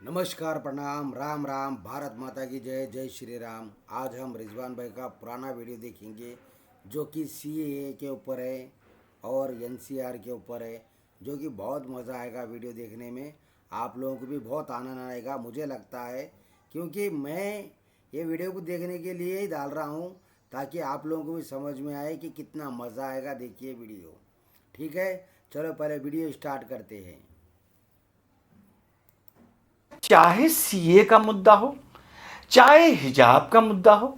नमस्कार, प्रणाम, राम राम, भारत माता की जय, जय श्री राम। आज हम रिजवान भाई का पुराना वीडियो देखेंगे जो कि सीएए के ऊपर है और एनसीआर के ऊपर है, जो कि बहुत मज़ा आएगा वीडियो देखने में। आप लोगों को भी बहुत आनंद आएगा मुझे लगता है, क्योंकि मैं ये वीडियो को देखने के लिए ही डाल रहा हूँ ताकि आप लोगों को भी समझ में आए कि कितना मज़ा आएगा। देखिए वीडियो, ठीक है? चलो पहले वीडियो स्टार्ट करते हैं। चाहे सीए का मुद्दा हो, चाहे हिजाब का मुद्दा हो,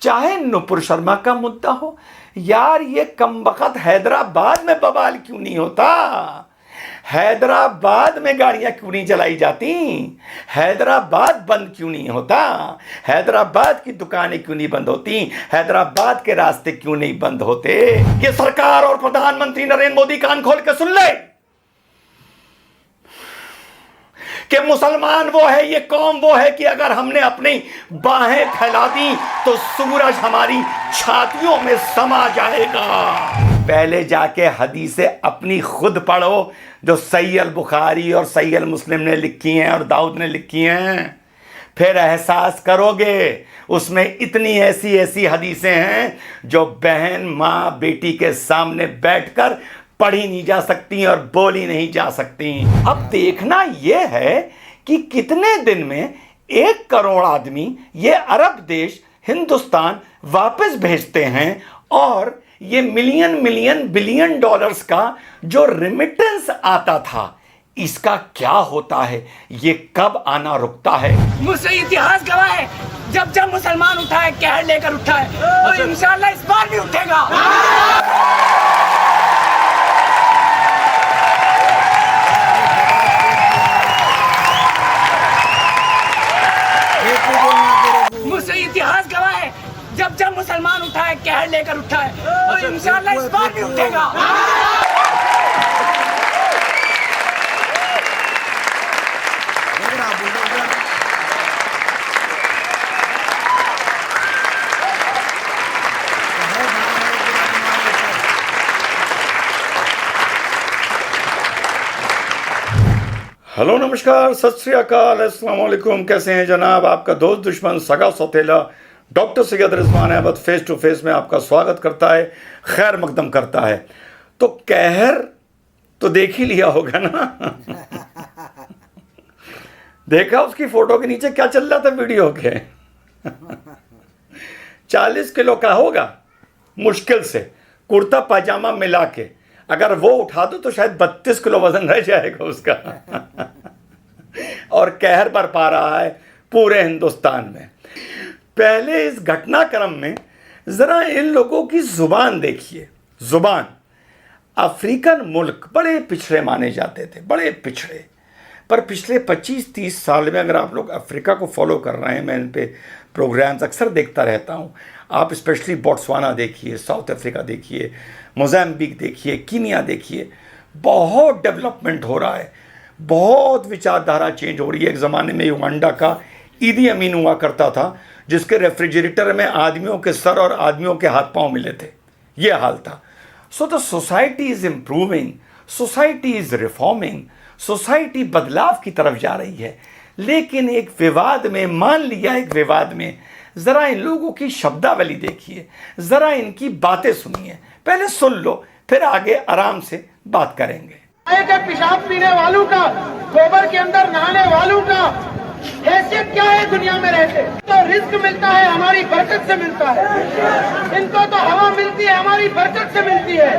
चाहे नुपुर शर्मा का मुद्दा हो, यार ये कमबख्त हैदराबाद में बवाल क्यों नहीं होता? हैदराबाद में गाड़ियां क्यों नहीं चलाई जाती? हैदराबाद बंद क्यों नहीं होता? हैदराबाद की दुकानें क्यों नहीं बंद होती? हैदराबाद के रास्ते क्यों नहीं बंद होते? ये सरकार और प्रधानमंत्री नरेंद्र मोदी कान खोल के सुन ले कि मुसलमान वो है, ये कौम वो है कि अगर हमने अपनी बाहें फैला दी तो सूरज हमारी छातियों में समा जाएगा। पहले जाके हदीसें अपनी खुद पढ़ो जो सही अल बुखारी और सही अल मुस्लिम ने लिखी हैं और दाऊद ने लिखी हैं, फिर एहसास करोगे उसमें इतनी ऐसी ऐसी हदीसें हैं जो बहन माँ बेटी के सामने बैठकर पढ़ी नहीं जा सकती और बोली नहीं जा सकती। अब देखना यह है कि कितने दिन में 1 करोड़ आदमी ये अरब देश हिंदुस्तान वापस भेजते हैं और ये मिलियन मिलियन बिलियन डॉलर्स का जो रिमिटेंस आता था इसका क्या होता है, ये कब आना रुकता है? मुझसे इतिहास गवाह है, जब जब मुसलमान उठा है कहर लेकर उठा है और इंशाअल्लाह इस बार भी उठेगा। मुझसे इतिहास गवाह है, जब जब मुसलमान उठा है कहर लेकर उठा है और इंशाअल्लाह इस बार भी उठेगा। हेलो, नमस्कार, सत श्री अकाल, अस्सलाम वालेकुम। कैसे हैं जनाब? आपका दोस्त दुश्मन सगा सौतेला doctor Syed Rizwan Ahmed face to face में आपका स्वागत करता है, खैर मकदम करता है। तो कहर तो देख ही लिया होगा ना? देखा उसकी फोटो के नीचे क्या चल रहा था वीडियो के? 40 किलो का होगा मुश्किल से, कुर्ता पाजामा मिला के। अगर वो उठा दो तो शायद 32 किलो वजन रह जाएगा उसका। और कहर बरपा रहा है पूरे हिंदुस्तान में। पहले इस घटनाक्रम में जरा इन लोगों की जुबान देखिए। जुबान, अफ्रीकन मुल्क बड़े पिछड़े माने जाते थे, बड़े पिछड़े, पर पिछले 25-30 साल में अगर आप लोग अफ्रीका को फॉलो कर रहे हैं, मैं इन पे प्रोग्राम्स अक्सर देखता रहता हूँ। आप स्पेशली बोट्सवाना देखिए, साउथ अफ्रीका देखिए, मोज़ाम्बिक देखिए, कीनिया देखिए, बहुत डेवलपमेंट हो रहा है, बहुत विचारधारा चेंज हो रही है। एक ज़माने में युगांडा का ईदी अमीन हुआ करता था जिसके रेफ्रिजरेटर में आदमियों के सर और आदमियों के हाथ पांव मिले थे, ये हाल था। So the society is improving, society is reforming, society बदलाव की तरफ जा रही है। लेकिन एक विवाद में, मान लिया एक विवाद में, ज़रा इन लोगों की शब्दावली देखिए, ज़रा इनकी बातें सुनिए। पहले सुन लो, फिर आगे आराम से बात करेंगे। के पेशाब पीने वालों का, गोबर के अंदर नहाने वालों का हैसियत क्या है दुनिया में रहते? तो रिस्क मिलता है हमारी बरकत से मिलता है, इनको तो हवा मिलती है हमारी बरकत से मिलती है,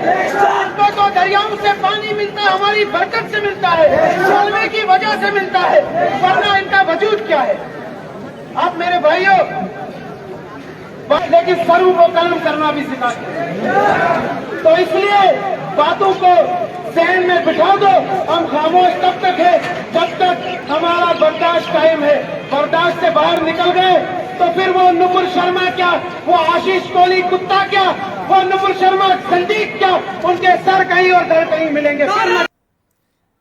इनको तो दरियाओं से पानी मिलता है हमारी बरकत से मिलता है, जलवे की वजह से मिलता है, वरना इनका वजूद क्या है? आप मेरे भाइयों, लेकिन सरू को कलम करना भी सिखाते हैं। तो इसलिए बातों को सहन में बिठा दो। हम खामोश तब तक है जब तक हमारा बर्दाश्त कायम है। बर्दाश्त से बाहर निकल गए तो फिर वो नुपुर शर्मा क्या, वो आशीष कोहली कुत्ता क्या, वो नुपुर शर्मा संदीप क्या, उनके सर कहीं और दर कहीं मिलेंगे।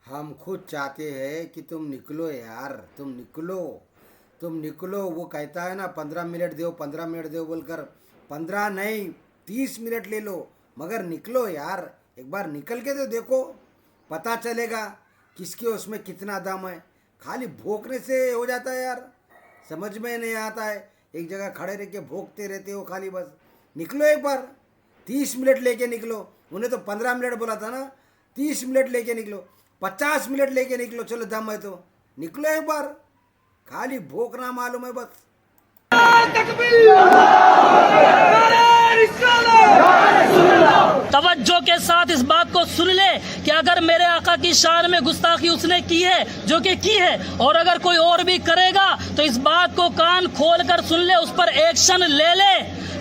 हम खुद चाहते हैं कि तुम निकलो यार, तुम निकलो, तुम निकलो। वो कहता है ना 15 मिनट दो, 15 मिनट दो बोलकर, 15 नहीं 30 मिनट ले लो, मगर निकलो यार। एक बार निकल के तो देखो, पता चलेगा किसके उसमें कितना दम है। खाली भोंकने से हो जाता है यार, समझ में नहीं आता है। एक जगह खड़े रह के भोंकते रहते हो खाली, बस निकलो एक बार, 30 मिनट लेके निकलो। उन्हें तो 15 मिनट बोला था ना, 30 मिनट लेके निकलो, 50 मिनट लेके निकलो, चलो दम है तो निकलो एक बार, खाली भोंकना मालूम है बस। तवज्जो के साथ इस बात को सुन ले कि अगर मेरे आका की शान में गुस्ताखी उसने की है, जो कि की है, और अगर कोई और भी करेगा तो इस बात को कान खोल कर सुन ले, उस पर एक्शन ले ले।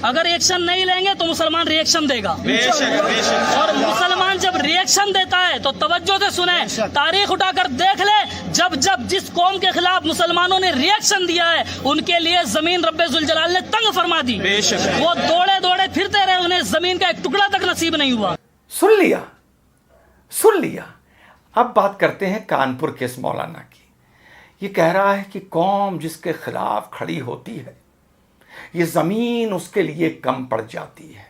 अगर एक्शन नहीं लेंगे तो मुसलमान रिएक्शन देगा। और मुसलमान जब रिएक्शन देता है तो तवज्जो से सुने, तारीख उठाकर देख ले, जब जब जिस कौम के खिलाफ मुसलमानों ने रिएक्शन दिया है उनके लिए जमीन रब्बे जुल जलाल ने तंग फरमा दी। वो दौड़े दौड़े फिरते रहे, उन्हें जमीन का एक टुकड़ा तक नसीब नहीं हुआ। सुन लिया, सुन लिया। अब बात करते हैं कानपुर के इस मौलाना की। ये कह रहा है कि कौम जिसके खिलाफ खड़ी होती है ये ज़मीन उसके लिए कम पड़ जाती है।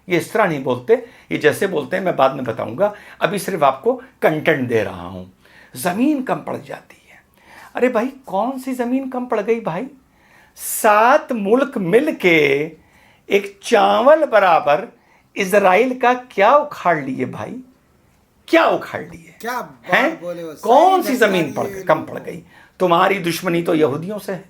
ये इस तरह नहीं बोलते, ये जैसे बोलते हैं मैं बाद में बताऊंगा, अभी सिर्फ आपको कंटेंट दे रहा हूँ। ज़मीन कम पड़ जाती है। अरे भाई कौन सी ज़मीन कम पड़ गई भाई? 7 मुल्क मिल के एक चावल बराबर इजराइल का क्या उखाड़ लिए भाई, क्या उखाड़ लिए? क्या हैं? बात बोले हो, कौन सही सी ज़मीन जानकारी है। कम पड़ गई? तुम्हारी दुश्मनी तो यहूदियों से है,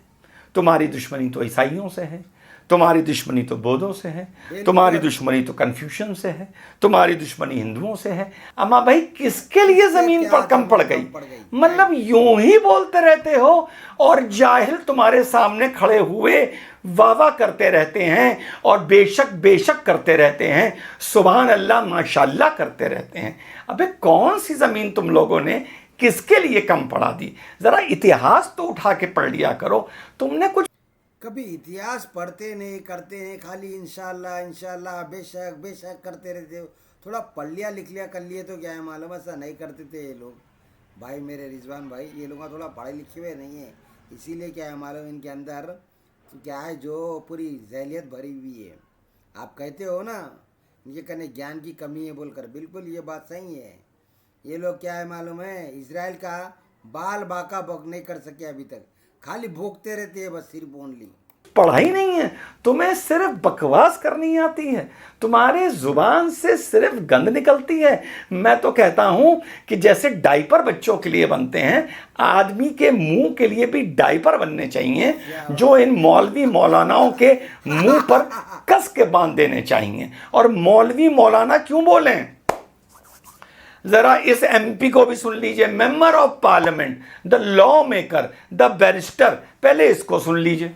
तुम्हारी दुश्मनी तो ईसाइयों से है, तुम्हारी दुश्मनी तो बौद्धों से है, तुम्हारी दुश्मनी तो कन्फ्यूशन से है, तुम्हारी दुश्मनी हिंदुओं से है। अम्मा भाई किसके लिए ज़मीन पर कम पड़ गई? मतलब यूं ही बोलते रहते हो और जाहिल तुम्हारे सामने खड़े हुए वाह करते रहते हैं और बेशक बेशक करते रहते हैं, सुभान अल्लाह माशाल्लाह करते रहते हैं। अबे कौन सी ज़मीन तुम लोगों ने किसके लिए कम पड़ा दी? जरा इतिहास तो उठा के पढ़ लिया करो। तुमने कुछ कभी इतिहास पढ़ते नहीं, करते हैं खाली इंशाल्लाह इंशाल्लाह बेशक बेशक करते रहते हो। थोड़ा पढ़ लिया लिख लिया कर लिए तो क्या है, मालूम ऐसा नहीं करते थे ये लोग। भाई मेरे रिजवान भाई, ये लोग थोड़ा पढ़े लिखे हुए नहीं है, इसीलिए क्या है मालूम, इनके अंदर तो क्या है जो पूरी जहलियत भरी हुई है। आप कहते हो ना इनके कने ज्ञान की कमी है बोलकर, बिल्कुल ये बात सही है। ये लोग क्या है मालूम है, इजराइल का बाल बाका बक नहीं कर सके अभी तक, खाली भोंकते रहते हैं बस, सिर्फ ओनली। पढ़ाई नहीं है, तुम्हें सिर्फ बकवास करनी आती है, तुम्हारे जुबान से सिर्फ गंद निकलती है। मैं तो कहता हूं कि जैसे डायपर बच्चों के लिए बनते हैं, आदमी के मुंह के लिए भी डायपर बनने चाहिए, जो इन मौलवी मौलानाओं के मुंह पर कस के बांध देने चाहिए। और मौलवी मौलाना क्यों बोलें? जरा इस एमपी को भी सुन लीजिए, member of parliament, the law maker, the barrister. पहले इसको सुन लीजिए।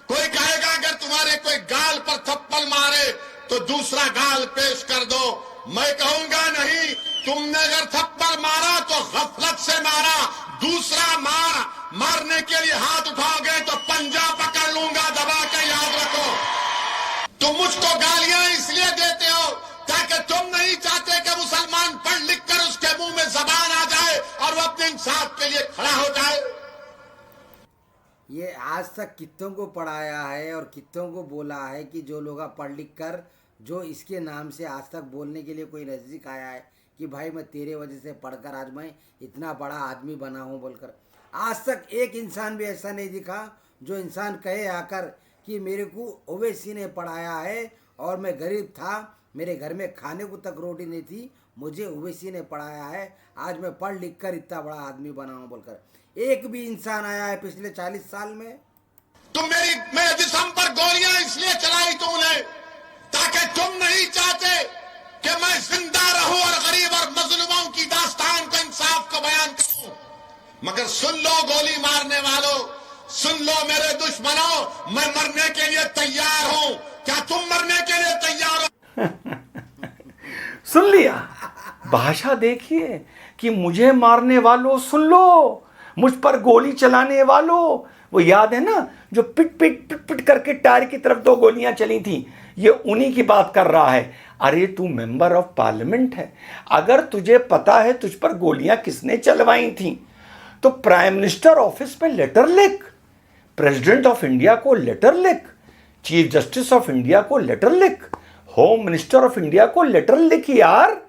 कोई कहेगा अगर तुम्हारे कोई गाल पर थप्पड़ मारे तो दूसरा गाल पेश कर दो। मैं कहूंगा नहीं, तुमने अगर थप्पड़ मारा तो गफलत से मारा, दूसरा मारने के लिए हाथ उठाओगे तो पंजा पकड़ लूंगा दबा के, याद रखो। तुम मुझको गालियां इसलिए देते हो ताकि तुम नहीं चाहते कि मुसलमान पढ़ लिख कर उसके मुंह में जबान आ जाए और वो अपने इंसाफ के लिए खड़ा हो जाए। ये आज तक कितनों को पढ़ाया है और कितनों को बोला है कि जो लोग पढ़ लिख कर जो इसके नाम से आज तक बोलने के लिए कोई नज़दीक आया है कि भाई मैं तेरे वजह से पढ़कर आज मैं इतना बड़ा आदमी बना हूँ बोलकर, आज तक एक इंसान भी ऐसा नहीं दिखा जो इंसान कहे आकर कि मेरे को ओवैसी ने पढ़ाया है और मैं गरीब था, मेरे घर में खाने को तक रोटी नहीं थी, मुझे ओवैसी ने पढ़ाया है, आज मैं पढ़ लिख कर इतना बड़ा आदमी बना हूँ बोलकर। एक भी इंसान आया है पिछले 40 साल में? तुम मेरे जिस्म पर गोलियां इसलिए चलाई तुमने ताकि तुम नहीं चाहते कि मैं जिंदा रहूं और गरीब और मजलूमों की दास्तान को, इंसाफ को बयान करूं। मगर सुन लो गोली मारने वालों, सुन लो मेरे दुश्मनों, मैं मरने के लिए तैयार हूं। क्या तुम मरने के लिए तैयार हो? सुन लिया? भाषा देखिए कि मुझे मारने वालों सुन लो, मुझ पर गोली चलाने वालों। वो याद है ना जो पिट पिट पिट पिट करके टायर की तरफ 2 गोलियां चली थी, ये उन्हीं की बात कर रहा है। अरे तू मेंबर ऑफ पार्लियामेंट है, अगर तुझे पता है तुझ पर गोलियां किसने चलवाई थी तो प्राइम मिनिस्टर ऑफिस में लेटर लिख, प्रेसिडेंट ऑफ इंडिया को लेटर लिख, चीफ जस्टिस ऑफ इंडिया को लेटर लिख, होम मिनिस्टर ऑफ इंडिया को लेटर लिख यार।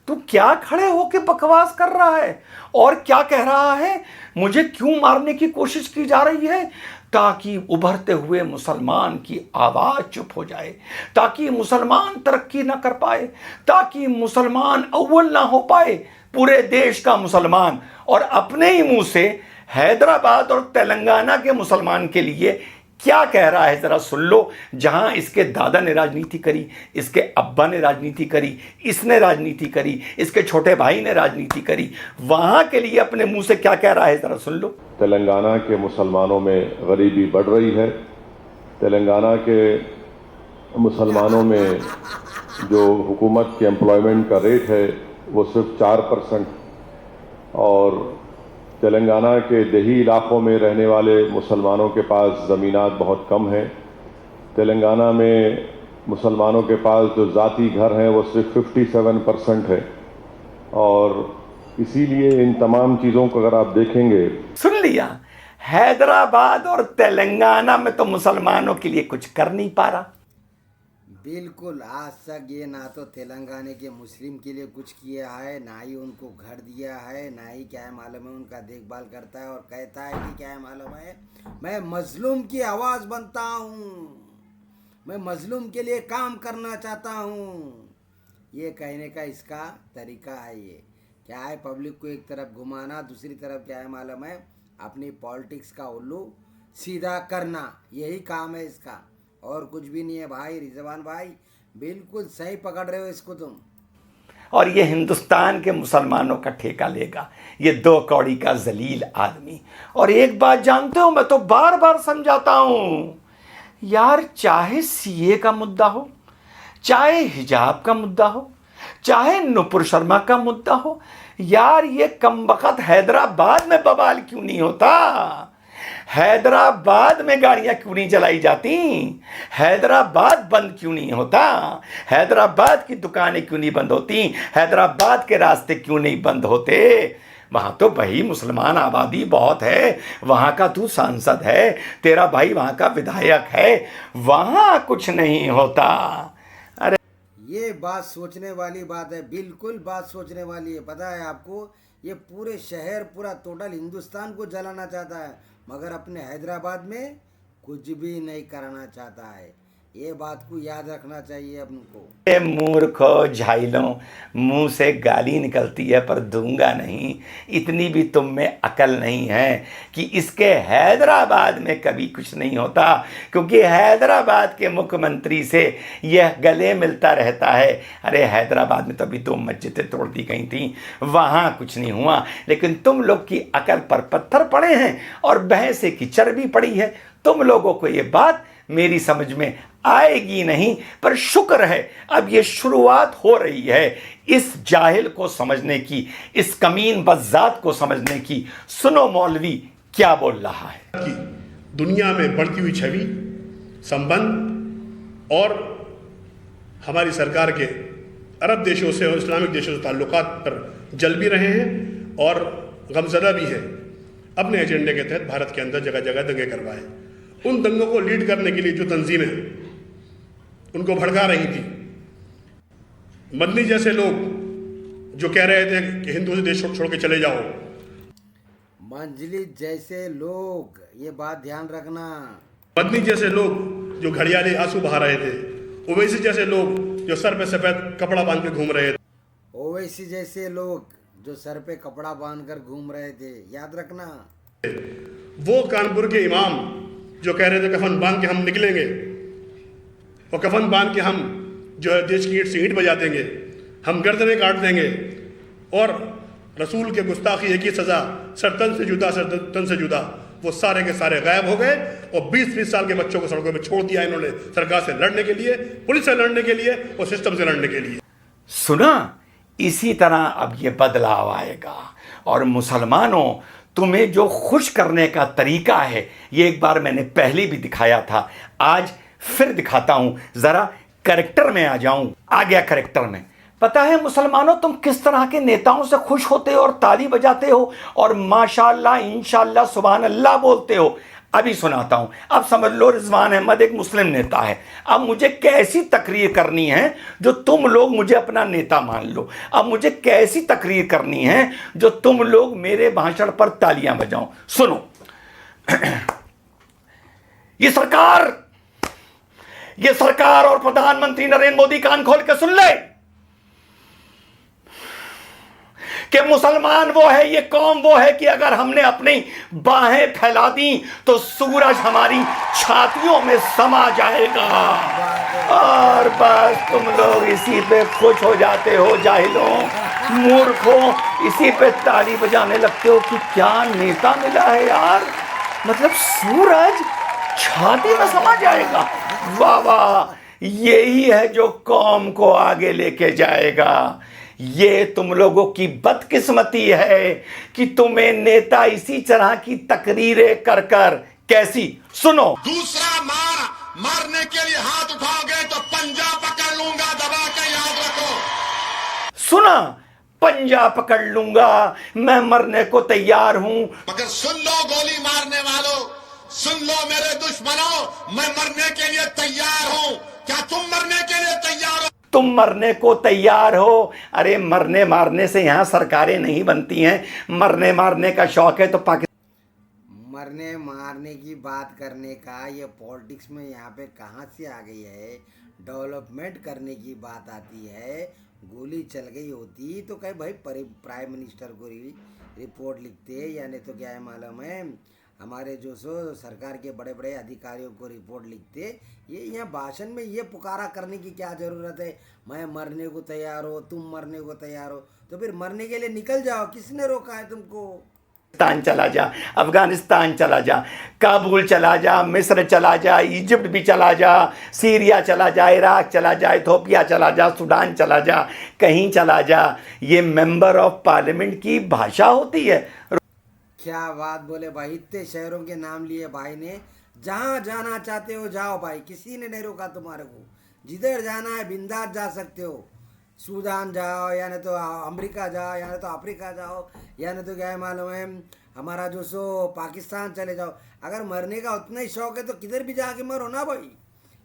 तू क्या खड़े होके बकवास कर रहा है और क्या कह रहा है? मुझे क्यों मारने की कोशिश की जा रही है? ताकि उभरते हुए मुसलमान की आवाज चुप हो जाए, ताकि मुसलमान तरक्की ना कर पाए, ताकि मुसलमान अव्वल ना हो पाए, पूरे देश का मुसलमान। और अपने ही मुंह से हैदराबाद और तेलंगाना के मुसलमान के लिए क्या कह रहा है जरा सुन लो। जहां इसके दादा ने राजनीति करी, इसके अब्बा ने राजनीति करी, इसने राजनीति करी, इसके छोटे भाई ने राजनीति करी, वहां के लिए अपने मुंह से क्या कह रहा है जरा सुन लो। तेलंगाना के मुसलमानों में गरीबी बढ़ रही है। तेलंगाना के मुसलमानों में जो हुकूमत के एम्प्लॉयमेंट का रेट है वो सिर्फ 4%, और तेलंगाना के देही इलाकों में रहने वाले मुसलमानों के पास ज़मीनात बहुत कम हैं। तेलंगाना में मुसलमानों के पास जो ज़ाती घर हैं वो सिर्फ 57% है। और इसीलिए इन तमाम चीज़ों को अगर आप देखेंगे, सुन लिया, हैदराबाद और तेलंगाना में तो मुसलमानों के लिए कुछ कर नहीं पा रहा। बिल्कुल, आज तक ये ना तो तेलंगाना के मुस्लिम के लिए कुछ किया है, ना ही उनको घर दिया है, ना ही क्या है मालूम है उनका देखभाल करता है, और कहता है कि क्या है मालूम है, मैं मजलूम की आवाज़ बनता हूँ, मैं मजलूम के लिए काम करना चाहता हूँ। ये कहने का इसका तरीका है। ये क्या है, पब्लिक को एक तरफ घुमाना, दूसरी तरफ क्या है मालूम है अपनी पॉलिटिक्स का उल्लू सीधा करना, यही काम है इसका, और कुछ भी नहीं है भाई। रिजवान भाई बिल्कुल सही पकड़ रहे हो इसको तुम। और ये हिंदुस्तान के मुसलमानों का ठेका लेगा, ये 2 कौड़ी का जलील आदमी। और एक बात जानते हो, मैं तो बार बार समझाता हूं यार, चाहे सीए का मुद्दा हो, चाहे हिजाब का मुद्दा हो, चाहे नुपुर शर्मा का मुद्दा हो, यार ये कमबख्त हैदराबाद में बवाल क्यों नहीं होता? हैदराबाद में गाड़ियां क्यों नहीं चलाई जाती? हैदराबाद बंद क्यों नहीं होता? हैदराबाद की दुकानें क्यों नहीं बंद होती? हैदराबाद के रास्ते क्यों नहीं बंद होते? वहां तो भाई मुसलमान आबादी बहुत है, वहां का तू सांसद है, तेरा भाई वहां का विधायक है, वहां कुछ नहीं होता। अरे ये बात सोचने वाली बात है, बिल्कुल बात सोचने वाली है। पता है आपको, ये पूरे शहर, पूरा टोटल हिंदुस्तान को जलाना चाहता है, मगर अपने हैदराबाद में कुछ भी नहीं कराना चाहता है। ये बात को याद रखना चाहिए अपनको। मूर्खो झाइलों, मुंह से गाली निकलती है पर दूंगा नहीं, इतनी भी तुम में अकल नहीं है कि इसके हैदराबाद में कभी कुछ नहीं होता, क्योंकि हैदराबाद के मुख्यमंत्री से यह गले मिलता रहता है। अरे हैदराबाद में तो अभी 2 मस्जिदें तोड़ दी गई थी, वहाँ कुछ नहीं हुआ, लेकिन तुम लोग की अकल पर पत्थर पड़े हैं और भैंसे की चर्बी पड़ी है। तुम लोगों को ये बात मेरी समझ में आएगी नहीं, पर शुक्र है अब ये शुरुआत हो रही है इस जाहिल को समझने की, इस कमीन बज़ात को समझने की। सुनो मौलवी क्या बोल रहा है। कि दुनिया में बढ़ती हुई छवि, संबंध और हमारी सरकार के अरब देशों से और इस्लामिक देशों से ताल्लुकात पर जल भी रहे हैं और गमज़दा भी है। अपने एजेंडे के तहत भारत के अंदर जगह जगह दंगे करवाए। उन दंगों को लीड करने के लिए जो तंजीमें उनको भड़का रही थी, मदनी जैसे लोग जो कह रहे थे कि हिंदू से देश छोड़ के चले जाओ, मंजली जैसे लोग, ये बात ध्यान रखना, मदनी जैसे लोग जो घड़ियाली आंसू बहा रहे थे, ओवैसी जैसे लोग जो सर पे सफेद कपड़ा बांध के घूम रहे थे, ओवैसी जैसे लोग जो सर पे कपड़ा बांधकर घूम रहे थे, याद रखना। वो कानपुर के इमाम जो कह रहे थे कफन बांध के हम निकलेंगे और कफन बांध के हम जो है देश की ईंट से ईंट बजा देंगे, हम गर्दनें काट देंगे और रसूल के गुस्ताखी एक ही सज़ा, सर तन से जुदा, सर तन से जुदा, वो सारे के सारे गायब हो गए और 20-20 साल के बच्चों को सड़कों पर छोड़ दिया इन्होंने, सरकार से लड़ने के लिए, पुलिस से लड़ने के लिए और सिस्टम से लड़ने के लिए। सुना, इसी तरह अब ये बदलाव आएगा। और मुसलमानों, तुम्हें जो खुश करने का तरीका है, ये एक बार मैंने पहले भी दिखाया था, आज फिर दिखाता हूं। जरा कैरेक्टर में आ जाऊं। आ गया कैरेक्टर में। पता है मुसलमानों, तुम किस तरह के नेताओं से खुश होते हो और ताली बजाते हो और माशाअल्लाह, इंशाअल्लाह, सुभान अल्लाह बोलते हो। अभी सुनाता हूं। अब समझ लो रिजवान अहमद एक मुस्लिम नेता है। अब मुझे कैसी तकरीर करनी है जो तुम लोग मुझे अपना नेता मान लो। अब मुझे कैसी तकरीर करनी है जो तुम लोग मेरे भाषण पर तालियां बजाओ। सुनो, ये सरकार और प्रधानमंत्री नरेंद्र मोदी कान खोल के सुन ले कि मुसलमान वो है, ये कौम वो है कि अगर हमने अपनी बाहें फैला दी तो सूरज हमारी छातियों में समा जाएगा। और बस तुम लोग इसी पे खुश हो जाते हो, जाहिलों, मूर्खों, इसी पे ताली बजाने लगते हो कि क्या नेता मिला है यार, मतलब सूरज छाती में समा जाएगा। वाह वाह, यही है जो कौम को आगे लेके जाएगा। ये तुम लोगों की बदकिस्मती है कि तुम्हें नेता इसी तरह की तकरीरें कर कर, कैसी, सुनो, दूसरा मारने के लिए हाथ उठाओगे तो पंजा पकड़ लूंगा, दबा के याद रखो। सुना, पंजा पकड़ लूंगा, मैं मरने को तैयार हूं। मगर सुन लो गोली मारने वालों, सुन लो मेरे दुश्मनों, मैं मरने के लिए तैयार हूं। क्या तुम मरने के लिए तैयार हो? तुम मरने को तैयार हो? अरे मरने मारने से यहां सरकारें नहीं बनती हैं। मरने मारने का शौक है तो पाकिस्तान मरने मारने की बात करने का ये पॉलिटिक्स में यहाँ पे कहाँ से आ गई है। डेवलपमेंट करने की बात आती है, गोली चल गई होती तो कहीं भाई प्राइम मिनिस्टर को रिपोर्ट लिखते, या नहीं तो क्या है मालूम है हमारे जो सरकार के बड़े बड़े अधिकारियों को रिपोर्ट लिखते। ये यहाँ भाषण में ये पुकारा करने की क्या ज़रूरत है, मैं मरने को तैयार हो, तुम मरने को तैयार हो, तो फिर मरने के लिए निकल जाओ, किसने रोका है तुमको। पाकिस्तान चला जा, अफगानिस्तान चला जा, काबुल चला जा, मिस्र चला जा, इजिप्ट भी चला जा, सीरिया चला जा, इराक चला जा, इथोपिया चला जा, सूडान चला जा, कहीं चला जा, ये मेंबर ऑफ पार्लियामेंट की भाषा होती है। क्या बात बोले भाई, इतने शहरों के नाम लिए भाई ने। जहाँ जाना चाहते हो जाओ भाई, किसी ने नहीं रोका तुम्हारे को। जिधर जाना है बिंदास जा सकते हो। सूडान जाओ, या नहीं तो अमेरिका जाओ, या नहीं तो अफ्रीका जाओ, या नहीं तो क्या है मालूम है हमारा जो पाकिस्तान चले जाओ। अगर मरने का उतना ही शौक है तो किधर भी जाके मरो ना भाई।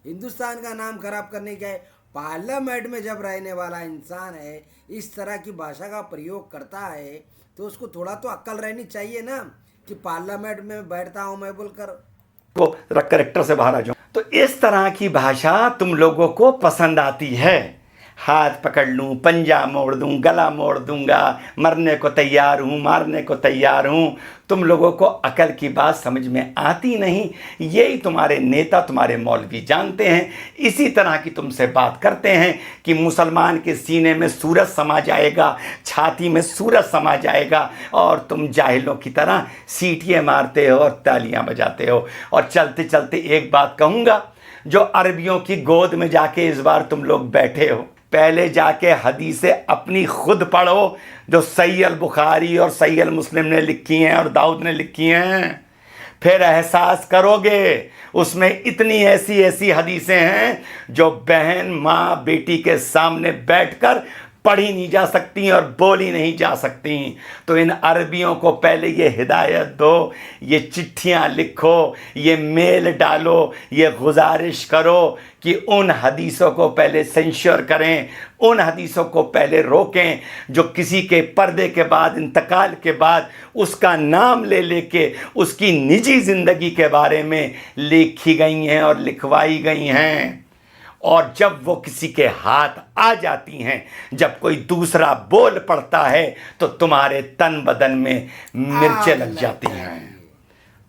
हिंदुस्तान का नाम खराब करने का है। पार्लियामेंट में जब रहने वाला इंसान है इस तरह की भाषा का प्रयोग करता है तो उसको थोड़ा तो अक्ल रहनी चाहिए ना कि पार्लियामेंट में बैठता हूँ मैं बोलकर वो करेक्टर से बाहर आ जाओ। तो इस तरह की भाषा तुम लोगों को पसंद आती है। हाथ पकड़ लूँ, पंजा मोड़ दूँ, गला मोड़ दूंगा, मरने को तैयार हूँ, मारने को तैयार हूँ। तुम लोगों को अकल की बात समझ में आती नहीं। यही तुम्हारे नेता, तुम्हारे मौलवी जानते हैं। इसी तरह की तुमसे बात करते हैं कि मुसलमान के सीने में सूरज समा जाएगा, छाती में सूरज समा जाएगा, और तुम जाहिलों की तरह सीटियाँ मारते हो और तालियाँ बजाते हो। और चलते चलते एक बात कहूँगा, जो अरबियों की गोद में जाके इस बार तुम लोग बैठे हो, पहले जाके हदीसें अपनी खुद पढ़ो जो सही अल बुखारी और सही अल मुस्लिम ने लिखी हैं और दाऊद ने लिखी हैं। फिर एहसास करोगे उसमें इतनी ऐसी ऐसी हदीसें हैं जो बहन माँ बेटी के सामने बैठकर पढ़ी नहीं जा सकती और बोली नहीं जा सकती। तो इन अरबियों को पहले ये हिदायत दो, ये चिट्ठियाँ लिखो, ये मेल डालो, ये गुजारिश करो कि उन हदीसों को पहले सेंश्योर करें, उन हदीसों को पहले रोकें जो किसी के पर्दे के बाद, इंतकाल के बाद उसका नाम ले लेके उसकी निजी ज़िंदगी के बारे में लिखी गई हैं और लिखवाई गई हैं। और जब वो किसी के हाथ आ जाती हैं, जब कोई दूसरा बोल पड़ता है तो तुम्हारे तन बदन में मिर्चें लग जाती हैं।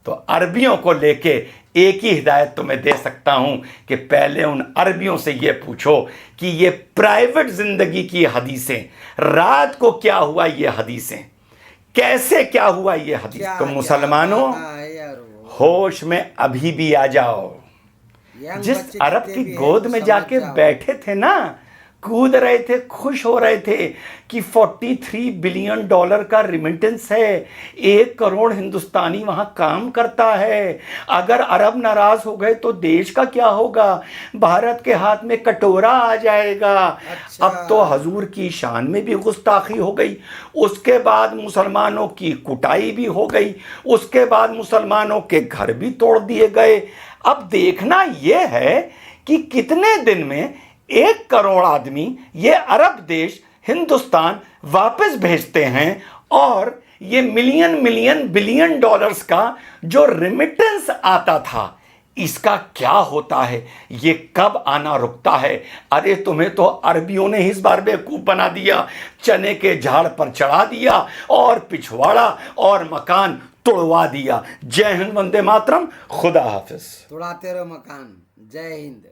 तो अरबियों को लेके एक ही हिदायत तुम्हें दे सकता हूं कि पहले उन अरबियों से ये पूछो कि ये प्राइवेट ज़िंदगी की हदीसें, रात को क्या हुआ ये हदीसें, कैसे क्या हुआ ये हदीस। तो मुसलमानों होश में अभी भी आ जाओ। जिस अरब की गोद में जाके बैठे थे ना, कूद रहे थे, खुश हो रहे थे कि $43 बिलियन का रिमिटेंस है, 1 करोड़ हिंदुस्तानी वहां काम करता है। अगर अरब नाराज हो गए तो देश का क्या होगा? भारत के हाथ में कटोरा आ जाएगा। अच्छा। अब तो हजूर की शान में भी गुस्ताखी हो गई, उसके बाद मुसलमानों की कुटाई भी हो गई, उसके बाद मुसलमानों के घर भी तोड़ दिए गए। अब देखना यह है कि कितने दिन में 1 करोड़ आदमी ये अरब देश हिंदुस्तान वापस भेजते हैं, और ये मिलियन बिलियन डॉलर्स का जो रिमिटेंस आता था इसका क्या होता है, ये कब आना रुकता है। अरे तुम्हें तो अरबियों ने इस बार बेवकूफ बना दिया, चने के झाड़ पर चढ़ा दिया और पिछवाड़ा और मकान तोड़वा दिया। जय हिंद, वंदे मातरम, खुदा हाफिज। तोड़ाते रहो मकान। जय हिंद।